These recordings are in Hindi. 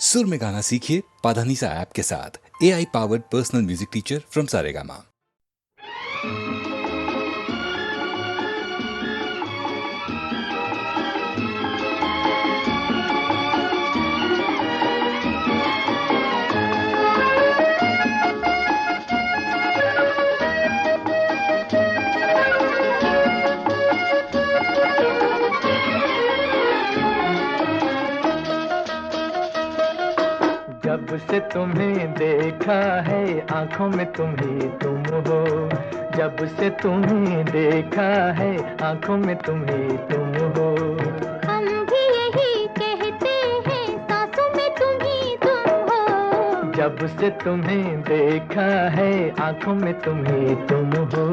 सुर में गाना सीखिए पाधानीसा ऐप के साथ। AI powered personal music teacher from Saregama. जब से तुम्हें देखा है आंखों में तुम ही तुम हो। जब से तुम्हें देखा है आंखों में तुम ही तुम हो। हम भी यही कहते हैं सांसों में तुम ही तुम हो। जब से तुम्हें देखा है आंखों में तुम ही तुम हो।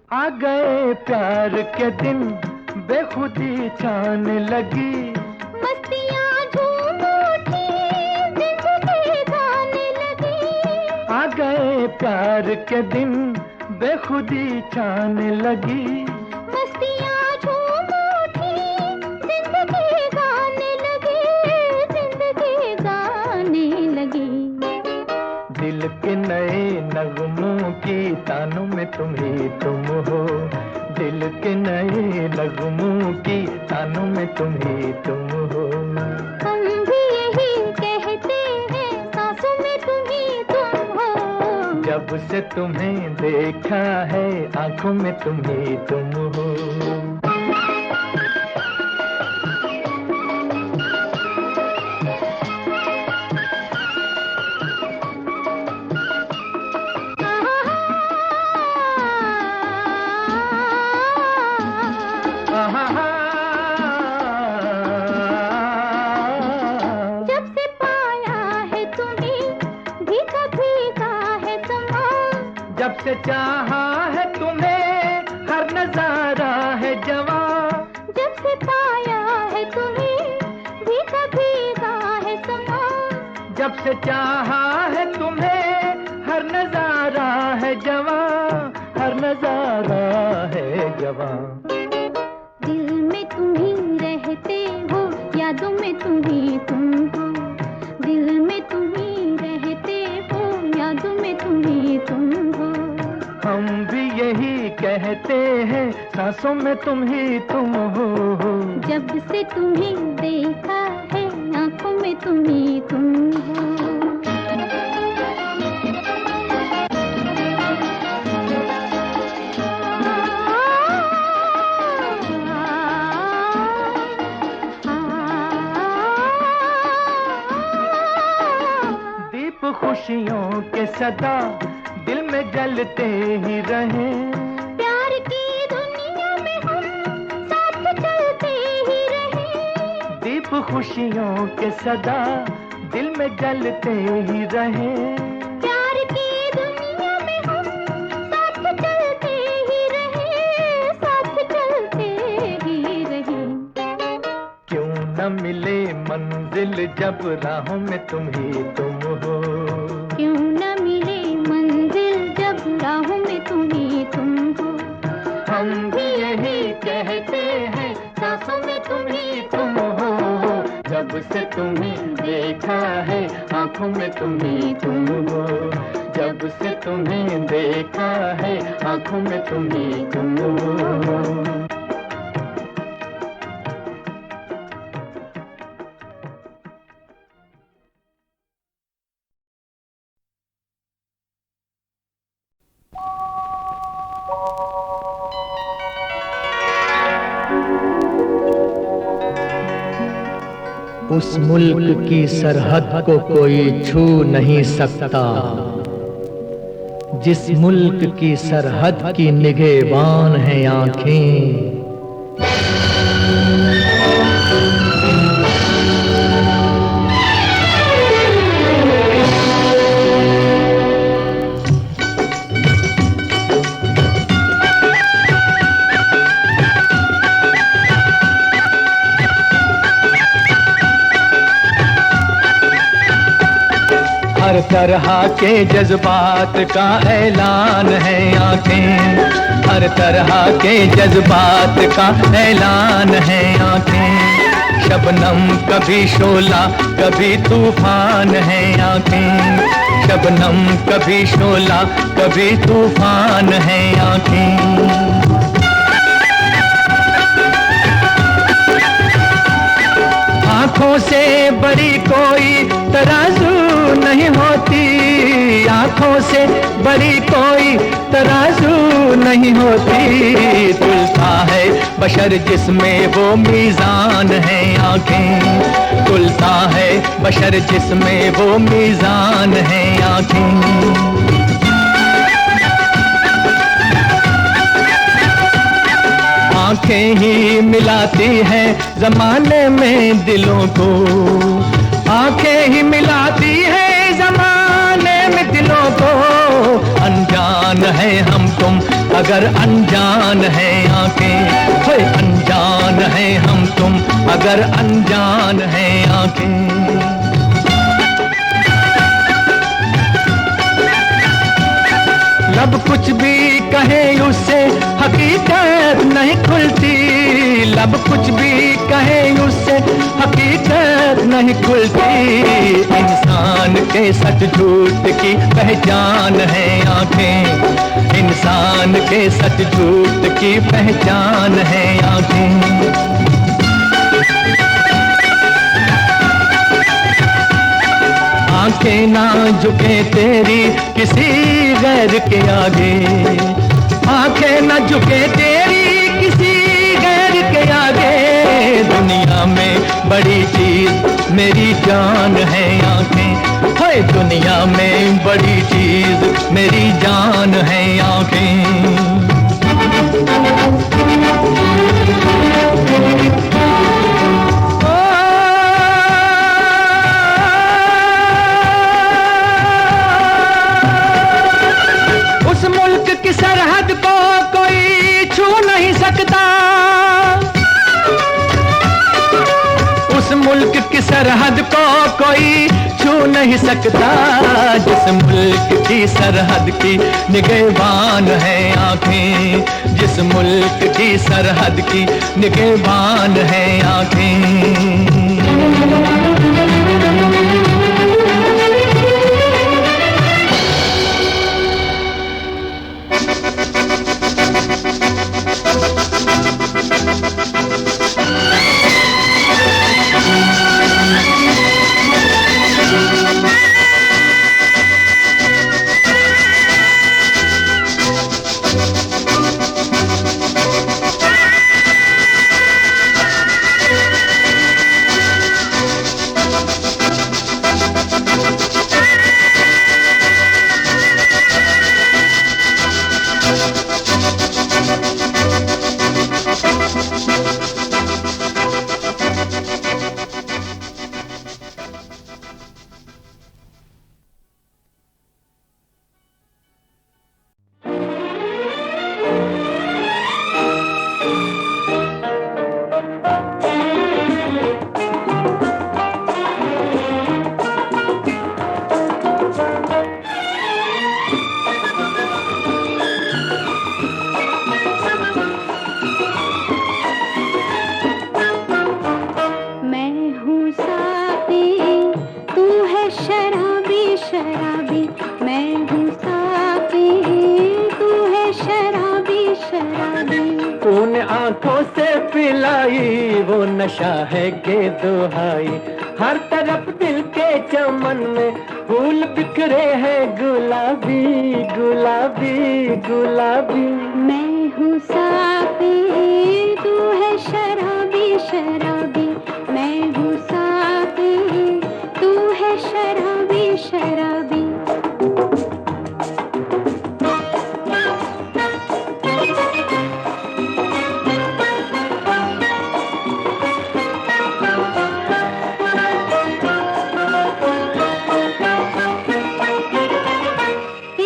आ गए प्यार के दिन बेखुदी छाने लगी। मस्तियाँ झूम उठी जिंदगी गाने लगी। आ गए प्यार के दिन बेखुदी छाने लगी। मस्तियाँ झूम उठी जिंदगी गाने लगी। जिंदगी गाने लगी। दिल के नए नगमों की तानों में तुम ही तुम हो। दिल के नए नगमों की तानों में तुम ही तुम हो। हम भी यही कहते हैं सांसों में तुम ही तुम हो। जब से तुम्हें देखा है आंखों में तुम ही तुम हो। जब से पाया है तुम्हें भीगा भीगा है समा। जब से चाहा है तुम्हें हर नजारा है जवां। जब से पाया है तुम्हें भीगा भीगा है समा। जब से चाहा है तुम्हें हर नजारा है जवां। हर नजारा है जवां। दिल में तुम ही रहते हो यादों में तुम ही तुम हो। दिल में तुम ही रहते हो यादों में तुम ही तुम हो। हम भी यही कहते हैं सांसों में तुम ही तुम हो। जब से तुम्हें देखा है आंखों में तुम ही तुम हो। दीप खुशियों के सदा दिल में जलते ही रहे। प्यार की दुनिया में हम साथ चलते ही रहे। दीप खुशियों के सदा दिल में जलते ही रहे। प्यार की दुनिया में हम साथ चलते ही रहे। साथ चलते ही रहे। क्यों न मिले मंजिल जब राहों में तुम ही तुम हो। क्यों न मिले मंजिल जब राहों में तुम ही तुम हो। हम भी यही कहते हैं सांसों में तुम ही तुम हो। जब से तुम्हें देखा है आंखों में तुम ही तुम हो। जब से तुम्हें देखा है आंखों में तुम ही तुम हो। उस मुल्क की सरहद को कोई छू नहीं सकता जिस मुल्क की सरहद की निगहबान हैं आंखें। हर तरह के जज्बात का ऐलान है आंखें, हर तरह के जज्बात का ऐलान है आंखें। शबनम कभी शोला कभी तूफान है आंखें, शबनम कभी शोला कभी तूफान है आंखें। आँखों से बड़ी कोई तराजू नहीं होती, आँखों से बड़ी कोई तराजू नहीं होती। तुलता है बशर जिसमें वो मीज़ान है आँखें, तुलता है बशर जिसमें वो मीज़ान है आँखें। आँखें ही मिलाती हैं ज़माने में दिलों को, आँखें ही मिलाती हैं ज़माने में दिलों को। अनजान है हम तुम अगर अनजान है आँखें, ओए अनजान है हम तुम अगर अनजान है आँखें। लब कुछ भी कहे उससे हकीकत नहीं खुलती, लब कुछ भी कहे उससे हकीकत नहीं खुलती। इंसान के सच झूठ की पहचान है आँखें, इंसान के सच झूठ की पहचान है आँखें। आंखें ना झुके तेरी किसी गैर के आगे, आंखें ना झुके तेरी किसी गैर के आगे। दुनिया में बड़ी चीज मेरी जान है आंखें, हाय दुनिया में बड़ी चीज मेरी जान है आंखें। उस मुल्क की सरहद को कोई छू नहीं सकता, उस मुल्क की सरहद को कोई छू नहीं सकता। जिस मुल्क की सरहद की निगहबान है आँखें, जिस मुल्क की सरहद की निगहबान है आँखें। आंखों से पिलाई वो नशा है के दुहाई। हर तरफ दिल के चमन में फूल बिखरे हैं गुलाबी गुलाबी गुलाबी। मैं हूँ साकी तू है शराबी शराबी, मैं हूँ साकी तू है शराबी शराबी।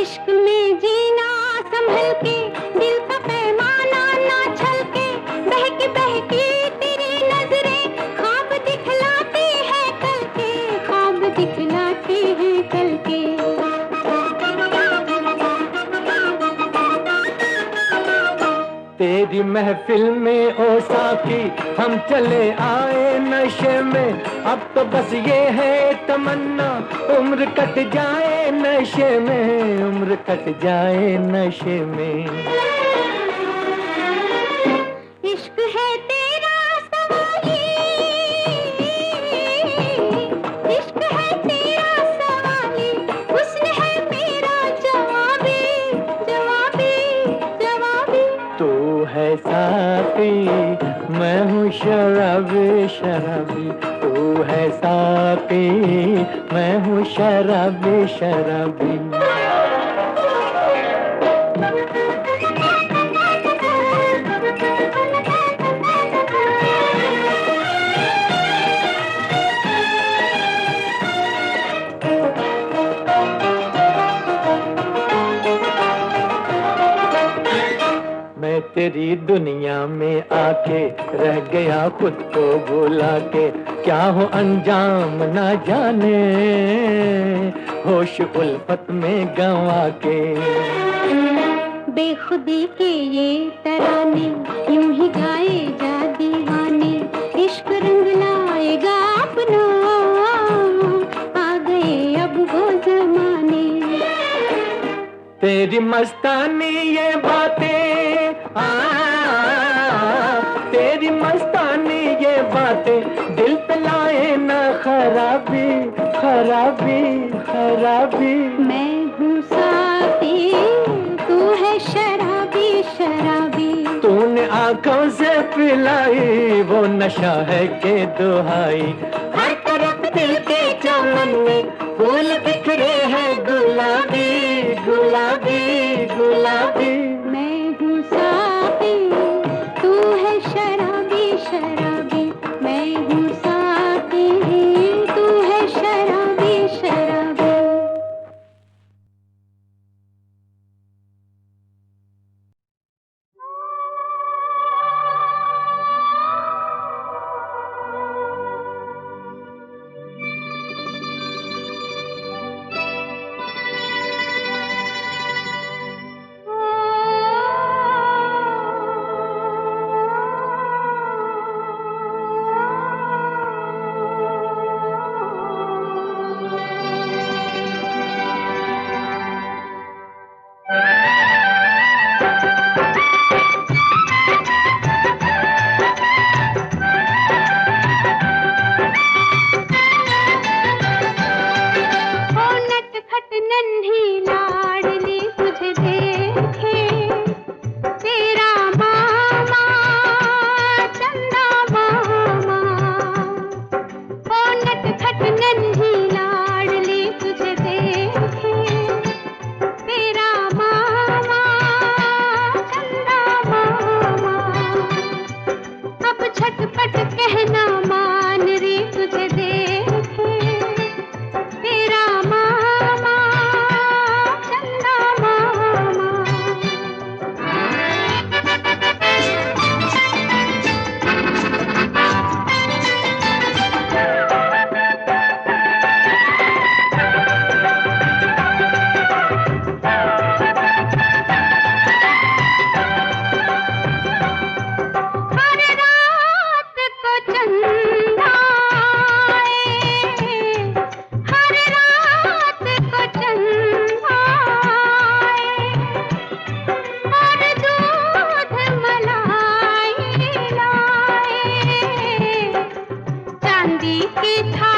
इश्क में जीना संभल के, दिल का पैमाना महफिल में ओ साकी हम चले आए नशे में, अब तो बस ये है तमन्ना उम्र कट जाए नशे में, उम्र कट जाए नशे में। इश्क है तेरा सवाली, इश्क है तेरा सवाली, हुस्न है मेरा जवाबी, जवाबी, जवाबी। तू है साथी मैं हूँ शराबी, शराबी। तू है साथी मैं हूँ शराबी, शराबी। मैं तेरी दुनिया में आके रह गया खुद को भुला के, क्या हो अंजाम ना जाने होश उल्फत में गंवा के। बेखुदी के ये तराने यूं ही गाए जा दीवाने, इश्क रंग लाएगा अपना, आ गए अब वो जमाने। तेरी मस्तानी ये बातें तेरी मस्तानी ये बातें दिल पे लाए ना खराबी, खराबी, खराबी। मैं हूँ साथी तू है शराबी, शराबी। तूने आंखों से पिलाई वो नशा है के दुहाई, हर तरफ दिल के चमन में फूल बिखरे हैं गुलाबी, गुलाबी, गुलाबी। मैं हूँ साथी तू है शराबी, शराबी। मैं हूँ साथी तू है शराबी, शराबी। की था